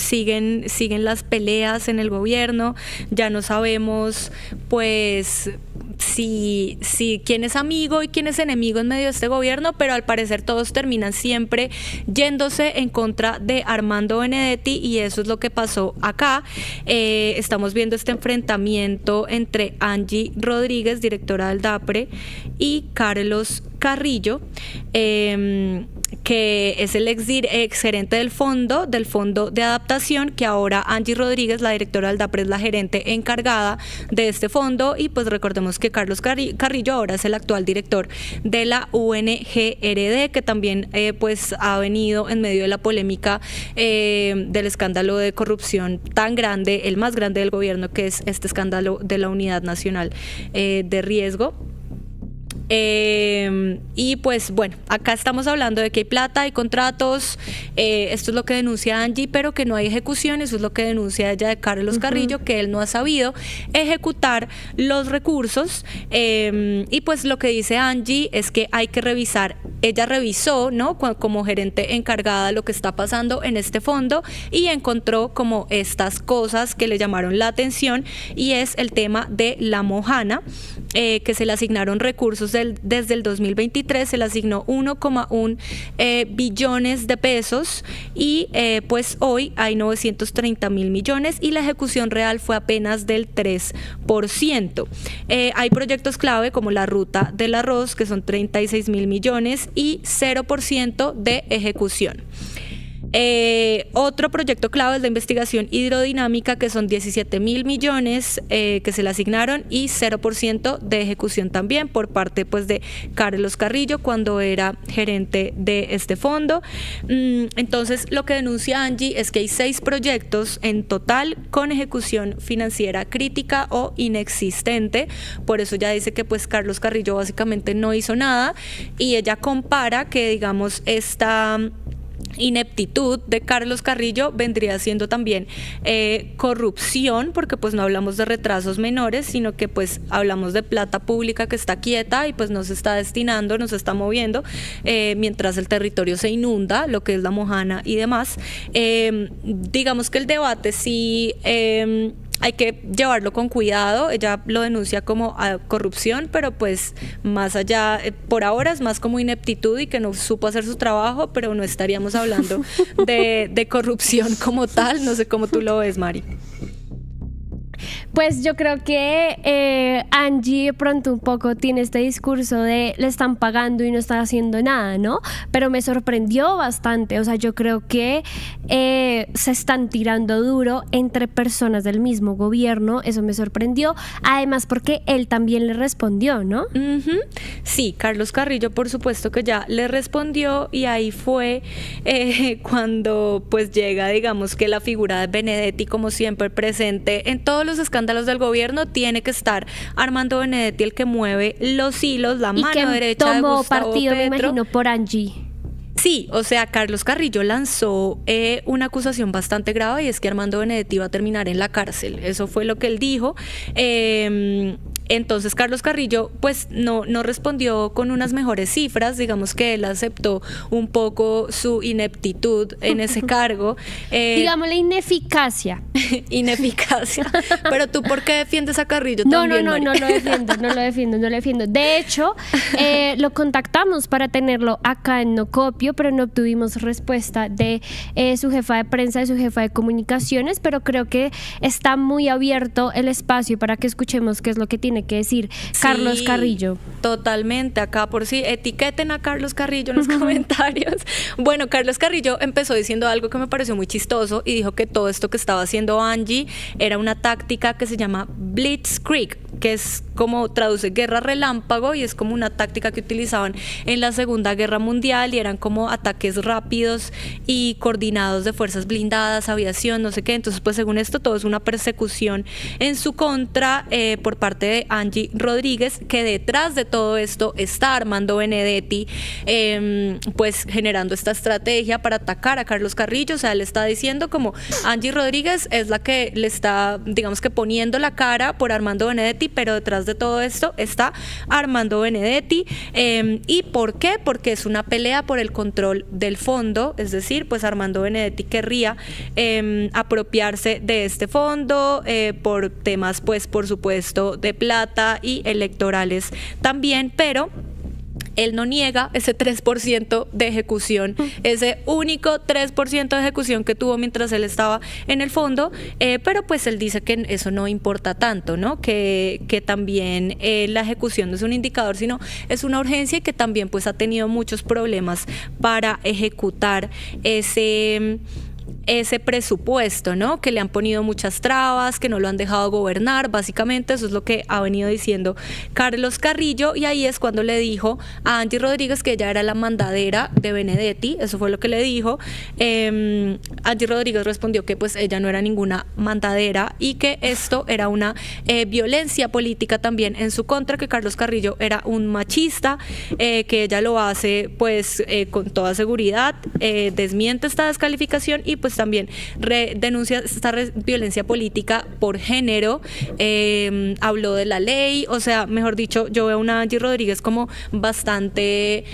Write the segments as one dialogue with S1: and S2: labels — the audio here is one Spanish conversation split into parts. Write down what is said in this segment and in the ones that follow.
S1: siguen las peleas en el gobierno, ya no sabemos pues si quién es amigo y quién es enemigo en medio de este gobierno, pero al parecer todos terminan siempre yéndose en contra de Armando Benedetti, y eso es lo que pasó acá. Estamos viendo este enfrentamiento entre Angie Rodríguez, directora del DAPRE, y Carlos Carrillo, que es el ex gerente del fondo de adaptación, que ahora Angie Rodríguez, la directora del DAPRE, es la gerente encargada de este fondo, y pues recordemos que Carlos Carrillo ahora es el actual director de la UNGRD, que también pues ha venido en medio de la polémica del escándalo de corrupción tan grande, el más grande del gobierno, que es este escándalo de la Unidad Nacional de Riesgo. Y pues bueno, acá estamos hablando de que hay plata, hay contratos, esto es lo que denuncia Angie, pero que no hay ejecución. Eso es lo que denuncia ella de Carlos Carrillo, que él no ha sabido ejecutar los recursos, y pues lo que dice Angie es que hay que revisar. Ella revisó, ¿no?, como gerente encargada, lo que está pasando en este fondo, y encontró como estas cosas que le llamaron la atención, y es el tema de La Mojana, que se le asignaron recursos desde el 2023, se le asignó 1,1 billones de pesos, y pues hoy hay 930 mil millones, y la ejecución real fue apenas del 3%. Hay proyectos clave como la Ruta del Arroz, que son 36 mil millones y 0% de ejecución. Otro proyecto clave es la investigación hidrodinámica, que son 17 mil millones que se le asignaron, y 0% de ejecución también por parte pues de Carlos Carrillo cuando era gerente de este fondo. Entonces lo que denuncia Angie es que hay 6 proyectos en total con ejecución financiera crítica o inexistente. Por eso ya dice que pues Carlos Carrillo básicamente no hizo nada, y ella compara que digamos esta ineptitud de Carlos Carrillo vendría siendo también corrupción, porque pues no hablamos de retrasos menores, sino que pues hablamos de plata pública que está quieta y pues no se está destinando, no se está moviendo, mientras el territorio se inunda, lo que es La Mojana y demás. Digamos que el debate sí hay que llevarlo con cuidado. Ella lo denuncia como corrupción, pero pues más allá, por ahora es más como ineptitud y que no supo hacer su trabajo, pero no estaríamos hablando de corrupción como tal. No sé cómo tú lo ves, Mari.
S2: Pues yo creo que Angie de pronto un poco tiene este discurso de le están pagando y no está haciendo nada, ¿no? Pero me sorprendió bastante. O sea, yo creo que se están tirando duro entre personas del mismo gobierno. Eso me sorprendió. Además porque él también le respondió, ¿no?
S1: Sí, Carlos Carrillo por supuesto que ya le respondió, y ahí fue cuando pues llega, digamos que la figura de Benedetti, como siempre presente en todos los escándalos del gobierno. Tiene que estar Armando Benedetti, el que mueve los hilos, la mano derecha de Gustavo
S2: partido,
S1: Petro.
S2: Me imagino, por Angie.
S1: Sí, o sea, Carlos Carrillo lanzó una acusación bastante grave, y es que Armando Benedetti iba a terminar en la cárcel. Eso fue lo que él dijo. Entonces Carlos Carrillo pues no respondió con unas mejores cifras. Digamos que él aceptó un poco su ineptitud en ese cargo.
S2: Digamos la ineficacia.
S1: Ineficacia. Pero tú, ¿por qué defiendes a Carrillo
S2: No,
S1: también,
S2: no
S1: Mari?
S2: lo defiendo. De hecho, lo contactamos para tenerlo acá en Nocopio, pero no obtuvimos respuesta de su jefa de prensa, de su jefa de comunicaciones, pero creo que está muy abierto el espacio para que escuchemos qué es lo que tiene que decir Carlos Carrillo.
S1: Totalmente, acá por si etiqueten a Carlos Carrillo en los comentarios. Bueno, Carlos Carrillo empezó diciendo algo que me pareció muy chistoso, y dijo que todo esto que estaba haciendo Angie era una táctica que se llama Blitzkrieg, que es como traduce guerra relámpago, y es como una táctica que utilizaban en la Segunda Guerra Mundial, y eran como ataques rápidos y coordinados de fuerzas blindadas, aviación, no sé qué. Entonces pues según esto todo es una persecución en su contra por parte de Angie Rodríguez, que detrás de todo esto está Armando Benedetti, pues generando esta estrategia para atacar a Carlos Carrillo. O sea, él está diciendo como Angie Rodríguez es la que le está, digamos que poniendo la cara por Armando Benedetti, pero detrás de todo esto está Armando Benedetti. ¿Y por qué? Porque es una pelea por el control del fondo, es decir, pues Armando Benedetti querría apropiarse de este fondo por temas, pues por supuesto, de plata y electorales también, pero él no niega ese 3% de ejecución, ese único 3% de ejecución que tuvo mientras él estaba en el fondo, pero pues él dice que eso no importa tanto, ¿no? Que también la ejecución no es un indicador, sino es una urgencia, y que también pues ha tenido muchos problemas para ejecutar ese presupuesto, ¿no? Que le han ponido muchas trabas, que no lo han dejado gobernar, básicamente eso es lo que ha venido diciendo Carlos Carrillo, y ahí es cuando le dijo a Angie Rodríguez que ella era la mandadera de Benedetti, eso fue lo que le dijo. Angie Rodríguez respondió que pues ella no era ninguna mandadera y que esto era una violencia política también en su contra, que Carlos Carrillo era un machista, que ella lo hace pues con toda seguridad, desmiente esta descalificación y pues también denuncia esta violencia política por género, habló de la ley, o sea, mejor dicho, yo veo a una Angie Rodríguez como bastante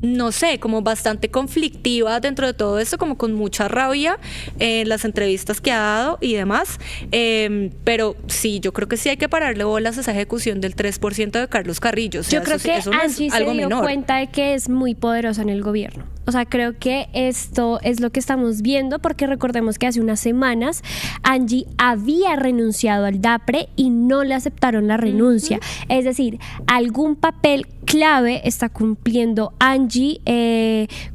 S1: no sé, como bastante conflictiva dentro de todo esto, como con mucha rabia en las entrevistas que ha dado y demás, pero sí, yo creo que sí hay que pararle bolas a esa ejecución del 3% de Carlos Carrillo. O sea,
S2: yo creo que
S1: eso no
S2: Angie
S1: es algo
S2: se dio
S1: menor.
S2: cuenta de que es muy poderosa en el gobierno. O sea, creo que esto es lo que estamos viendo, porque recordemos que hace unas semanas Angie había renunciado al DAPRE y no le aceptaron la renuncia. Es decir, algún papel clave está cumpliendo Angie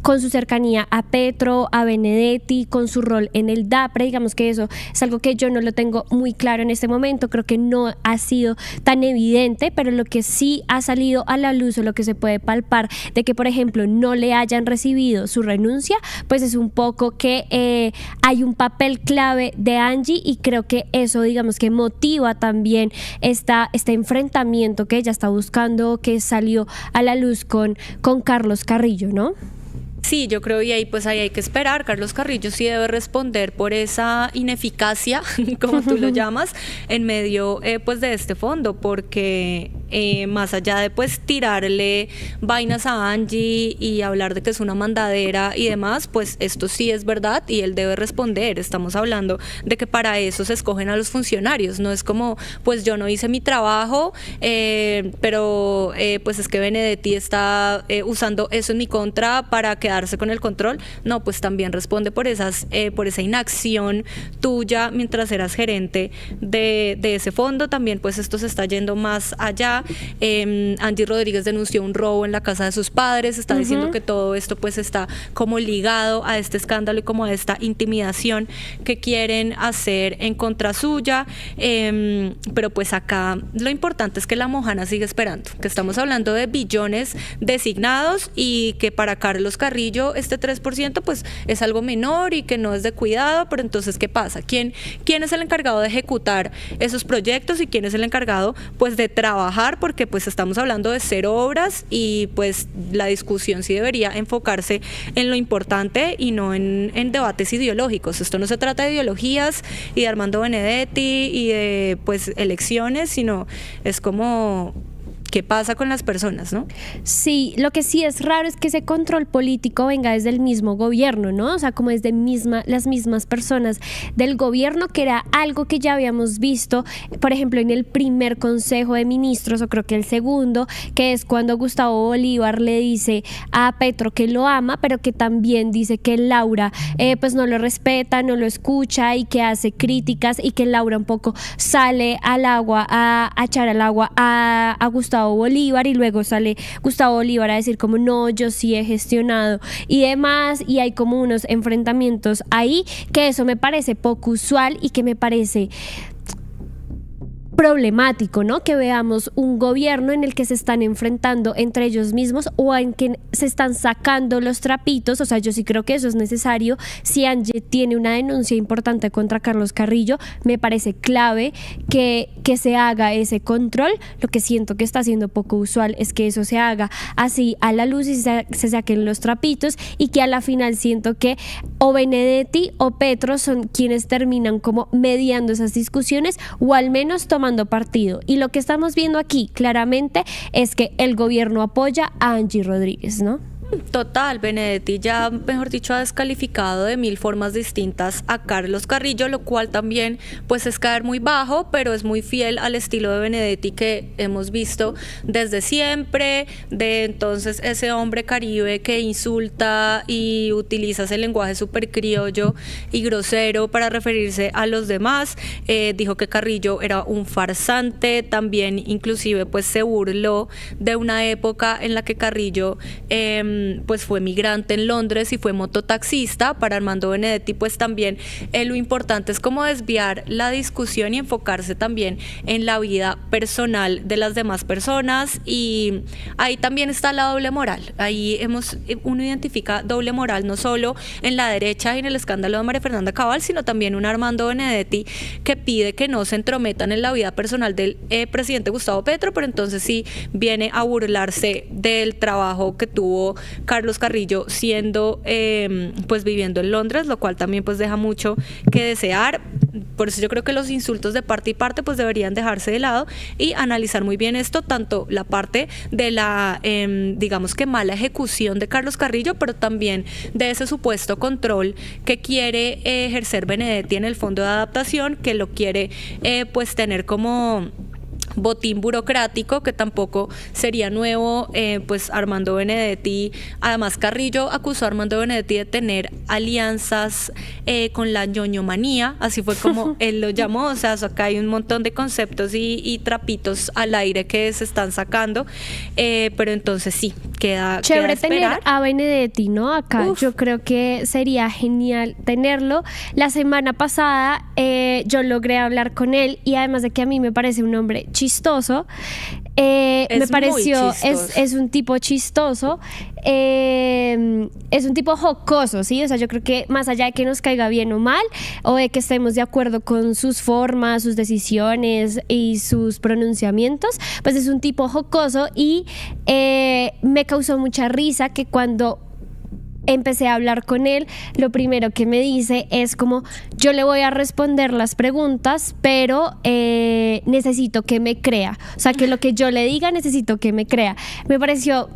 S2: con su cercanía a Petro, a Benedetti, con su rol en el DAPRE. Digamos que eso es algo que yo no lo tengo muy claro en este momento, creo que no ha sido tan evidente, pero lo que sí ha salido a la luz, o lo que se puede palpar de que, por ejemplo, no le hayan recibido su renuncia, pues es un poco que hay un papel clave de Angie, y creo que eso, digamos, que motiva también este enfrentamiento que ella está buscando, que salió a la luz con Carlos Carrillo, ¿no?
S1: Sí, yo creo, y ahí pues ahí hay que esperar. Carlos Carrillo sí debe responder por esa ineficacia, como tú lo llamas, en medio pues de este fondo, porque más allá de pues tirarle vainas a Angie y hablar de que es una mandadera y demás, pues esto sí es verdad y él debe responder. Estamos hablando de que para eso se escogen a los funcionarios, no es como pues yo no hice mi trabajo, pero pues es que Benedetti está usando eso en mi contra para quedarse con el control. No, pues también responde por esa inacción tuya mientras eras gerente de ese fondo. También pues esto se está yendo más allá. Angie Rodríguez denunció un robo en la casa de sus padres, está diciendo que todo esto pues está como ligado a este escándalo y como a esta intimidación que quieren hacer en contra suya, pero pues acá lo importante es que la mojana sigue esperando, que estamos hablando de billones designados y que para Carlos Carrillo este 3% pues es algo menor y que no es de cuidado. Pero entonces, ¿qué pasa? ¿Quién es el encargado de ejecutar esos proyectos y quién es el encargado pues de trabajar? Porque pues estamos hablando de 0 obras y pues la discusión sí debería enfocarse en lo importante y no en debates ideológicos. Esto no se trata de ideologías y de Armando Benedetti y de pues elecciones, sino es como qué pasa con las personas, ¿no?
S2: Sí, lo que sí es raro es que ese control político venga desde el mismo gobierno, ¿no? O sea, como desde las mismas personas del gobierno, que era algo que ya habíamos visto, por ejemplo, en el primer Consejo de Ministros, o creo que el segundo, que es cuando Gustavo Bolívar le dice a Petro que lo ama, pero que también dice que Laura pues no lo respeta, no lo escucha y que hace críticas, y que Laura un poco sale al agua a echar al agua a Gustavo Bolívar, y luego sale Gustavo Bolívar a decir como no, yo sí he gestionado y demás, y hay como unos enfrentamientos ahí, que eso me parece poco usual y que me parece problemático, ¿no? Que veamos un gobierno en el que se están enfrentando entre ellos mismos o en que se están sacando los trapitos. O sea, yo sí creo que eso es necesario. Si Angie tiene una denuncia importante contra Carlos Carrillo, me parece clave que se haga ese control. Lo que siento que está siendo poco usual es que eso se haga así a la luz y se saquen los trapitos, y que a la final siento que o Benedetti o Petro son quienes terminan como mediando esas discusiones o al menos tomando partido. Y lo que estamos viendo aquí claramente es que el gobierno apoya a Angie Rodríguez, ¿no?
S1: Total, Benedetti ya, mejor dicho, ha descalificado de 1000 formas distintas a Carlos Carrillo, lo cual también pues es caer muy bajo, pero es muy fiel al estilo de Benedetti que hemos visto desde siempre, de entonces ese hombre caribe que insulta y utiliza ese lenguaje súper criollo y grosero para referirse a los demás. Dijo que Carrillo era un farsante, también inclusive pues se burló de una época en la que Carrillo pues fue migrante en Londres y fue mototaxista. Para Armando Benedetti pues también lo importante es como desviar la discusión y enfocarse también en la vida personal de las demás personas, y ahí también está la doble moral. Ahí uno identifica doble moral no solo en la derecha y en el escándalo de María Fernanda Cabal, sino también un Armando Benedetti que pide que no se entrometan en la vida personal del presidente Gustavo Petro, pero entonces sí viene a burlarse del trabajo que tuvo Carlos Carrillo siendo pues viviendo en Londres, lo cual también pues deja mucho que desear. Por eso yo creo que los insultos de parte y parte pues deberían dejarse de lado y analizar muy bien esto, tanto la parte de la digamos que mala ejecución de Carlos Carrillo, pero también de ese supuesto control que quiere ejercer Benedetti en el fondo de adaptación, que lo quiere pues tener como botín burocrático, que tampoco sería nuevo. Pues Armando Benedetti, además Carrillo acusó a Armando Benedetti de tener alianzas con la ñoñomanía, así fue como él lo llamó. O sea, acá hay un montón de conceptos y trapitos al aire que se están sacando, pero entonces sí, queda
S2: chévere
S1: tener
S2: a Benedetti, ¿no? Acá yo creo que sería genial tenerlo. La semana pasada yo logré hablar con él, y además de que a mí me parece un hombre chistoso, me pareció, es un tipo chistoso, es un tipo jocoso, ¿sí? O sea, yo creo que más allá de que nos caiga bien o mal, o de que estemos de acuerdo con sus formas, sus decisiones y sus pronunciamientos, pues es un tipo jocoso, y me causó mucha risa que cuando empecé a hablar con él, lo primero que me dice es como: yo le voy a responder las preguntas, pero necesito que me crea. O sea, que lo que yo le diga necesito que me crea. Me pareció,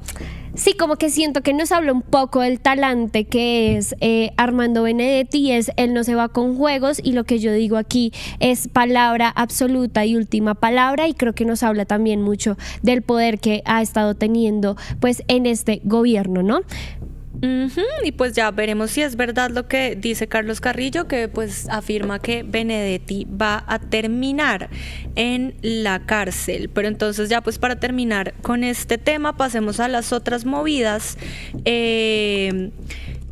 S2: sí, como que siento que nos habla un poco del talante que es Armando Benedetti, él no se va con juegos, y lo que yo digo aquí es palabra absoluta y última palabra, y creo que nos habla también mucho del poder que ha estado teniendo pues en este gobierno, ¿no?
S1: Y pues ya veremos si es verdad lo que dice Carlos Carrillo, que pues afirma que Benedetti va a terminar en la cárcel. Pero entonces ya pues para terminar con este tema, pasemos a las otras movidas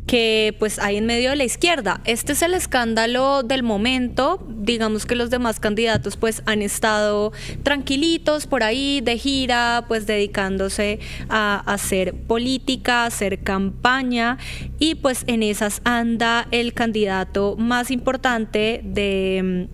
S1: que pues hay en medio de la izquierda. Este es el escándalo del momento. Digamos que los demás candidatos pues han estado tranquilitos por ahí de gira, pues dedicándose a hacer política, a hacer campaña, y pues en esas anda el candidato más importante de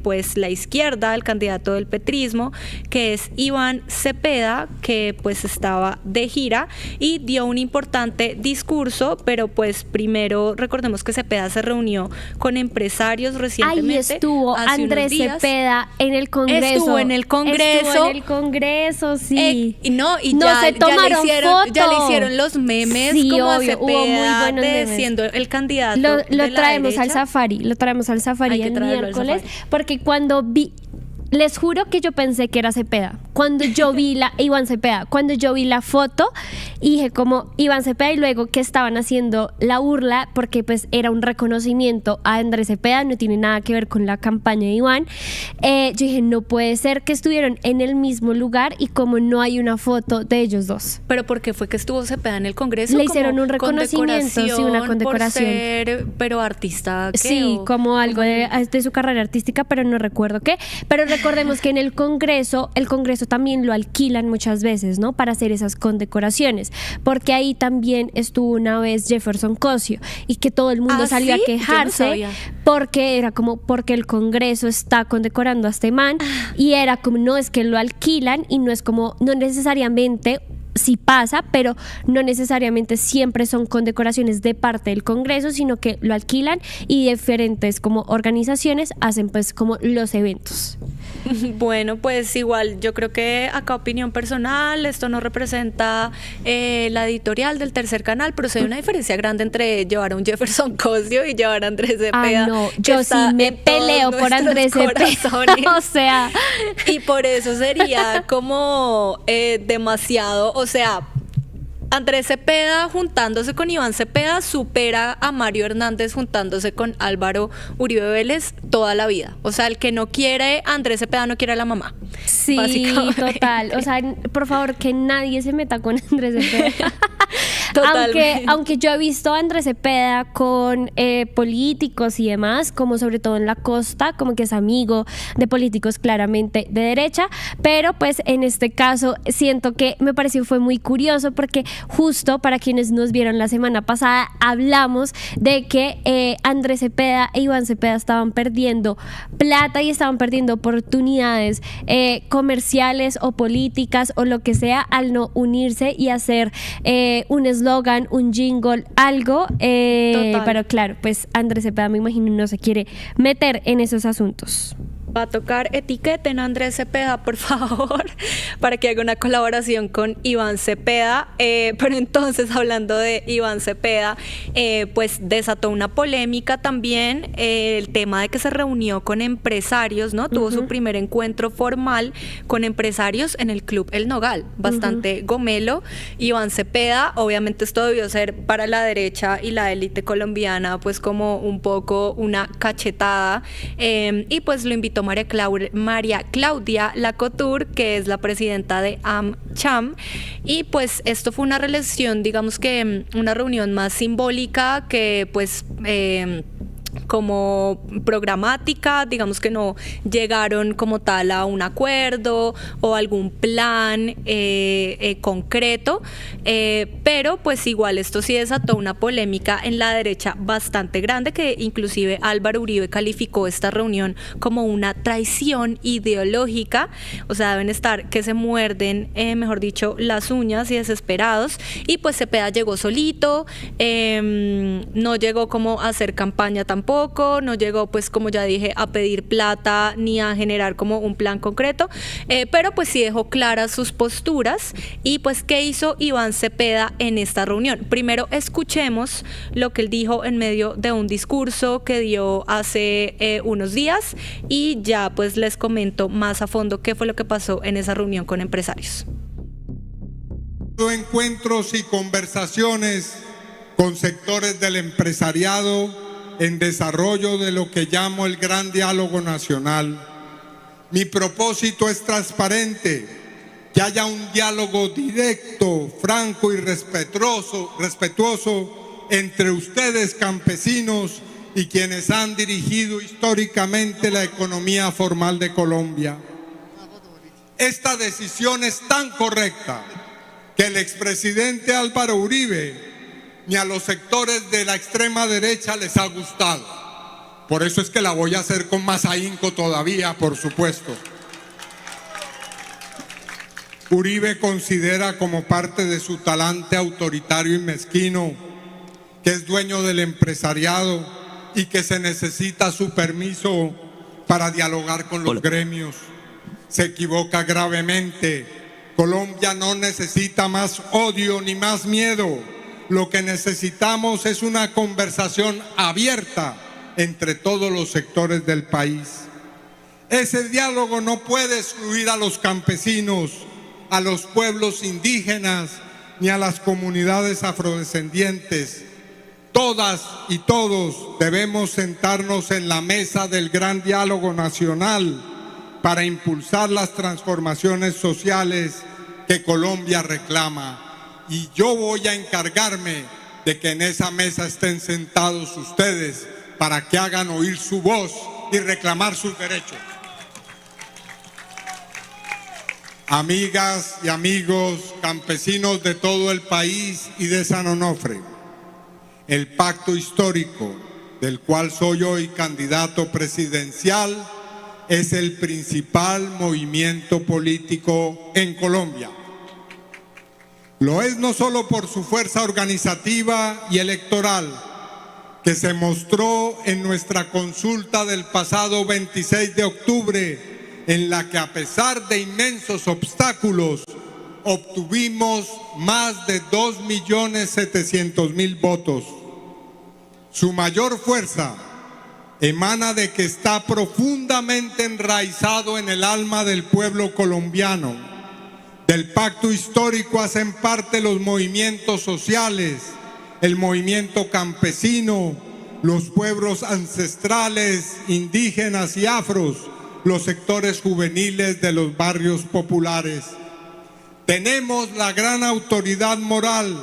S1: pues la izquierda, el candidato del petrismo, que es Iván Cepeda, que pues estaba de gira y dio un importante discurso, pero pues primero recordemos que Cepeda se reunió con empresarios recientemente.
S2: Ahí estuvo Andrés Cepeda en el Congreso.
S1: Estuvo en el
S2: Congreso, sí.
S1: Y
S2: no
S1: ya,
S2: se tomaron fotos.
S1: Ya le hicieron los memes,
S2: sí,
S1: como
S2: obvio,
S1: a Cepeda siendo el candidato.
S2: Lo traemos al Safari, el miércoles, porque cuando les juro que yo pensé que era Cepeda. Cuando yo vi Iván Cepeda, cuando yo vi la foto, dije como Iván Cepeda, y luego que estaban haciendo la burla, porque pues era un reconocimiento a Andrés Cepeda, no tiene nada que ver con la campaña de Iván. Yo dije, no puede ser que estuvieron en el mismo lugar y como no hay una foto de ellos dos.
S1: ¿Pero por qué fue que estuvo Cepeda en el Congreso?
S2: Le hicieron un reconocimiento, sí, una condecoración.
S1: Pero artista, ¿qué?
S2: Sí, como algo de su carrera artística, pero no recuerdo qué. Pero recordemos que en el Congreso también lo alquilan muchas veces, ¿no? Para hacer esas condecoraciones, porque ahí también estuvo una vez Jefferson Cosio y que todo el mundo salió
S1: ¿sí?
S2: a quejarse porque era como, porque el Congreso está condecorando a este man y era como, no, es que lo alquilan y no es como, no necesariamente, sí pasa, pero no necesariamente siempre son condecoraciones de parte del Congreso, sino que lo alquilan y diferentes como organizaciones hacen pues como los eventos.
S1: Bueno, pues igual yo creo que acá opinión personal, esto no representa la editorial del Tercer Canal, pero sí hay una diferencia grande entre llevar a un Jefferson Cosio y llevar a Andrés Cepeda.
S2: No, yo sí me peleo por Andrés Cepeda. O sea,
S1: y por eso sería como demasiado, o sea, Andrés Cepeda juntándose con Iván Cepeda supera a Mario Hernández juntándose con Álvaro Uribe Vélez toda la vida. O sea, el que no quiere a Andrés Cepeda no quiere a la mamá.
S2: Sí, total. O sea, por favor, que nadie se meta con Andrés Cepeda. Aunque yo he visto a Andrés Cepeda con políticos y demás, como sobre todo en la costa, como que es amigo de políticos claramente de derecha, pero pues en este caso siento que me pareció fue muy curioso porque justo para quienes nos vieron la semana pasada hablamos de que Andrés Cepeda e Iván Cepeda estaban perdiendo plata y estaban perdiendo oportunidades comerciales o políticas o lo que sea al no unirse y hacer un eslogan, un jingle, algo, pero claro, pues Andrés Cepeda me imagino no se quiere meter en esos asuntos.
S1: Va a tocar etiqueten a Andrés Cepeda, por favor, para que haga una colaboración con Iván Cepeda. Pero entonces, hablando de Iván Cepeda, pues desató una polémica también el tema de que se reunió con empresarios, ¿no? Tuvo su primer encuentro formal con empresarios en el Club El Nogal, bastante gomelo. Iván Cepeda, obviamente esto debió ser para la derecha y la élite colombiana, pues como un poco una cachetada, y pues lo invitó María Claudia Lacouture, que es la presidenta de AmCham, y pues esto fue una relación, digamos que una reunión más simbólica que pues como programática, digamos que no llegaron como tal a un acuerdo o algún plan concreto, pero pues igual esto sí desató una polémica en la derecha bastante grande, que inclusive Álvaro Uribe calificó esta reunión como una traición ideológica. O sea, deben estar que se muerden, mejor dicho, las uñas y desesperados, y pues Cepeda llegó solito, no llegó como a hacer campaña tampoco, no llegó pues como ya dije a pedir plata ni a generar como un plan concreto, pero pues sí dejó claras sus posturas. Y pues ¿qué hizo Iván Cepeda en esta reunión? Primero escuchemos lo que él dijo en medio de un discurso que dio hace unos días y ya pues les comento más a fondo qué fue lo que pasó en esa reunión con empresarios.
S3: Encuentros y conversaciones con sectores del empresariado en desarrollo de lo que llamo el gran diálogo nacional. Mi propósito es transparente, que haya un diálogo directo, franco y respetuoso entre ustedes campesinos y quienes han dirigido históricamente la economía formal de Colombia. Esta decisión es tan correcta que el expresidente Álvaro Uribe ni a los sectores de la extrema derecha les ha gustado. Por eso es que la voy a hacer con más ahínco todavía, por supuesto. Uribe considera como parte de su talante autoritario y mezquino que es dueño del empresariado y que se necesita su permiso para dialogar con los gremios. Se equivoca gravemente. Colombia no necesita más odio ni más miedo. Lo que necesitamos es una conversación abierta entre todos los sectores del país. Ese diálogo no puede excluir a los campesinos, a los pueblos indígenas, ni a las comunidades afrodescendientes. Todas y todos debemos sentarnos en la mesa del gran diálogo nacional para impulsar las transformaciones sociales que Colombia reclama. Y yo voy a encargarme de que en esa mesa estén sentados ustedes para que hagan oír su voz y reclamar sus derechos. amigas y amigos campesinos de todo el país y de San Onofre, el pacto histórico del cual soy hoy candidato presidencial es el principal movimiento político en Colombia. Lo es no solo por su fuerza organizativa y electoral, que se mostró en nuestra consulta del pasado 26 de octubre, en la que a pesar de inmensos obstáculos, obtuvimos más de 2.700.000 votos. Su mayor fuerza emana de que está profundamente enraizado en el alma del pueblo colombiano. Del pacto histórico hacen parte los movimientos sociales, el movimiento campesino, los pueblos ancestrales, indígenas y afros, los sectores juveniles de los barrios populares. Tenemos la gran autoridad moral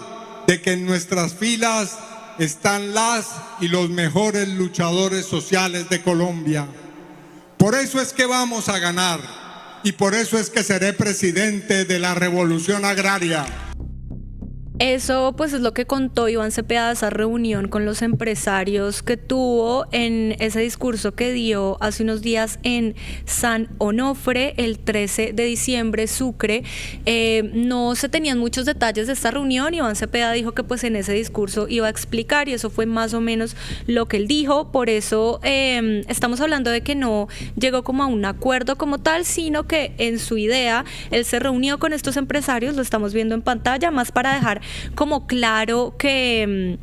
S3: de que en nuestras filas están las y los mejores luchadores sociales de Colombia. Por eso es que vamos a ganar y por eso es que seré presidente de la Revolución Agraria.
S1: Eso pues es lo que contó Iván Cepeda de esa reunión con los empresarios que tuvo en ese discurso que dio hace unos días en San Onofre el 13 de diciembre, Sucre. No se tenían muchos detalles de esta reunión. Iván Cepeda dijo que pues en ese discurso iba a explicar y eso fue más o menos lo que él dijo. Por eso estamos hablando de que no llegó como a un acuerdo como tal, sino que en su idea él se reunió con estos empresarios, lo estamos viendo en pantalla, más para dejar como claro que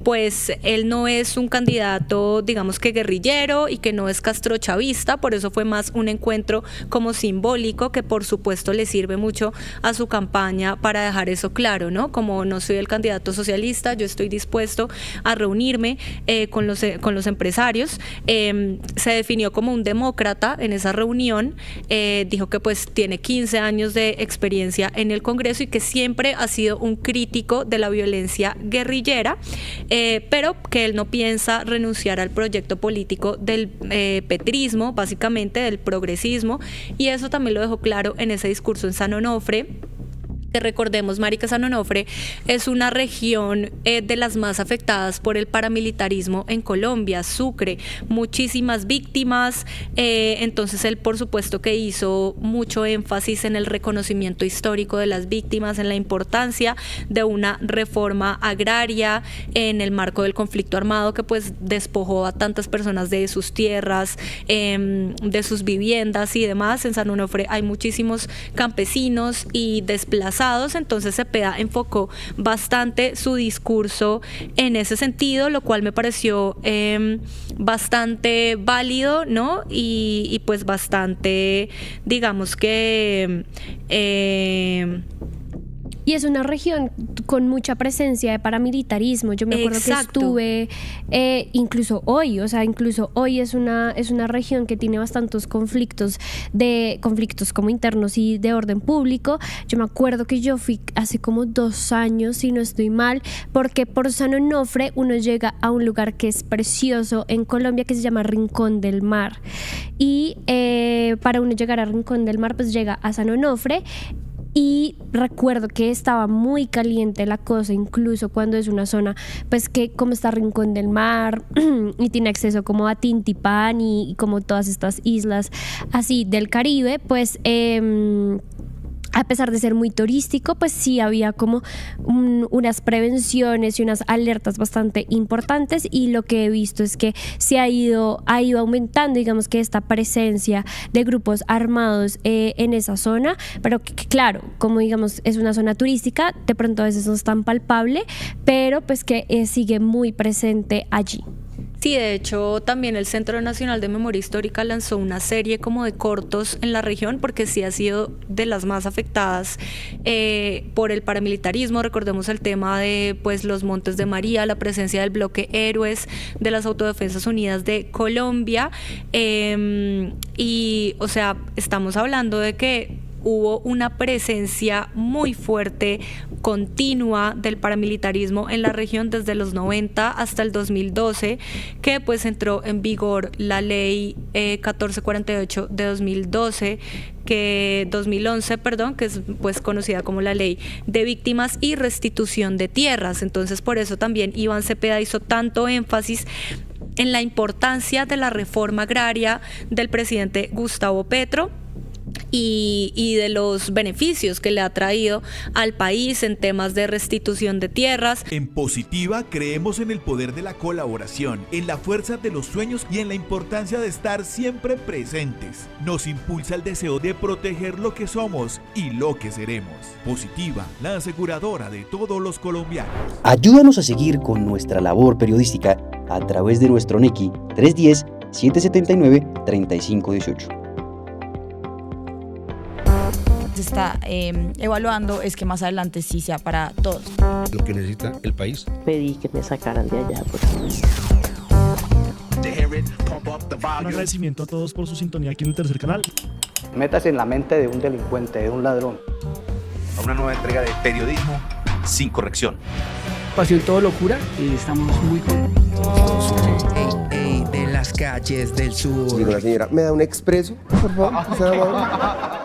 S1: pues él no es un candidato, digamos que guerrillero, y que no es castrochavista. Por eso fue más un encuentro como simbólico, que por supuesto le sirve mucho a su campaña para dejar eso claro, ¿no? Como no soy el candidato socialista, yo estoy dispuesto a reunirme con los empresarios. Se definió como un demócrata en esa reunión, dijo que pues tiene 15 años de experiencia en el Congreso y que siempre ha sido un crítico de la violencia guerrillera, pero que él no piensa renunciar al proyecto político del petrismo, básicamente del progresismo, y eso también lo dejó claro en ese discurso en San Onofre. Que recordemos, marica, San Onofre es una región de las más afectadas por el paramilitarismo en Colombia, Sucre, muchísimas víctimas. Entonces él por supuesto que hizo mucho énfasis en el reconocimiento histórico de las víctimas, en la importancia de una reforma agraria en el marco del conflicto armado que pues despojó a tantas personas de sus tierras, de sus viviendas y demás. En San Onofre hay muchísimos campesinos y desplazados. Entonces Cepeda enfocó bastante su discurso en ese sentido, lo cual me pareció bastante válido, ¿no? Y pues bastante, digamos que
S2: y es una región con mucha presencia de paramilitarismo. Yo me acuerdo
S1: Exacto.
S2: que estuve incluso hoy es una región que tiene bastantes conflictos como internos y de orden público. Yo me acuerdo que yo fui hace como 2 años, si no estoy mal, porque por San Onofre uno llega a un lugar que es precioso en Colombia que se llama Rincón del Mar. Y para uno llegar a Rincón del Mar, pues llega a San Onofre. Y recuerdo que estaba muy caliente la cosa, incluso cuando es una zona, pues que como está Rincón del Mar y tiene acceso como a Tintipán y como todas estas islas así del Caribe, pues a pesar de ser muy turístico, pues sí había como unas prevenciones y unas alertas bastante importantes, y lo que he visto es que se ha ido aumentando, digamos que esta presencia de grupos armados en esa zona, pero que, claro, como digamos es una zona turística, de pronto a veces no es tan palpable, pero pues que sigue muy presente allí.
S1: Sí, de hecho también el Centro Nacional de Memoria Histórica lanzó una serie como de cortos en la región, porque sí ha sido de las más afectadas por el paramilitarismo. Recordemos el tema de pues los Montes de María, la presencia del bloque Héroes de las Autodefensas Unidas de Colombia, y o sea, estamos hablando de que hubo una presencia muy fuerte, continua del paramilitarismo en la región desde los 90 hasta el 2012, que pues entró en vigor la ley 1448 de 2011, 2011, que es pues conocida como la Ley de Víctimas y Restitución de Tierras. Entonces, por eso también Iván Cepeda hizo tanto énfasis en la importancia de la reforma agraria del presidente Gustavo Petro y de los beneficios que le ha traído al país en temas de restitución de tierras.
S4: En Positiva creemos en el poder de la colaboración, en la fuerza de los sueños y en la importancia de estar siempre presentes. Nos impulsa el deseo de proteger lo que somos y lo que seremos. Positiva, la aseguradora de todos los colombianos.
S5: Ayúdanos a seguir con nuestra labor periodística a través de nuestro NECI 310-779-3518.
S6: Se está evaluando es que más adelante sí sea para todos.
S7: Lo que necesita el país.
S8: Pedí que me sacaran de allá.
S9: Un agradecimiento a todos por su sintonía aquí en el tercer canal.
S10: Métase en la mente de un delincuente, de un ladrón.
S11: A una nueva entrega de periodismo sin corrección.
S12: Pasión todo locura y estamos muy contentos.
S13: De las calles del sur.
S7: Digo, la señora, ¿me da un expreso, por favor?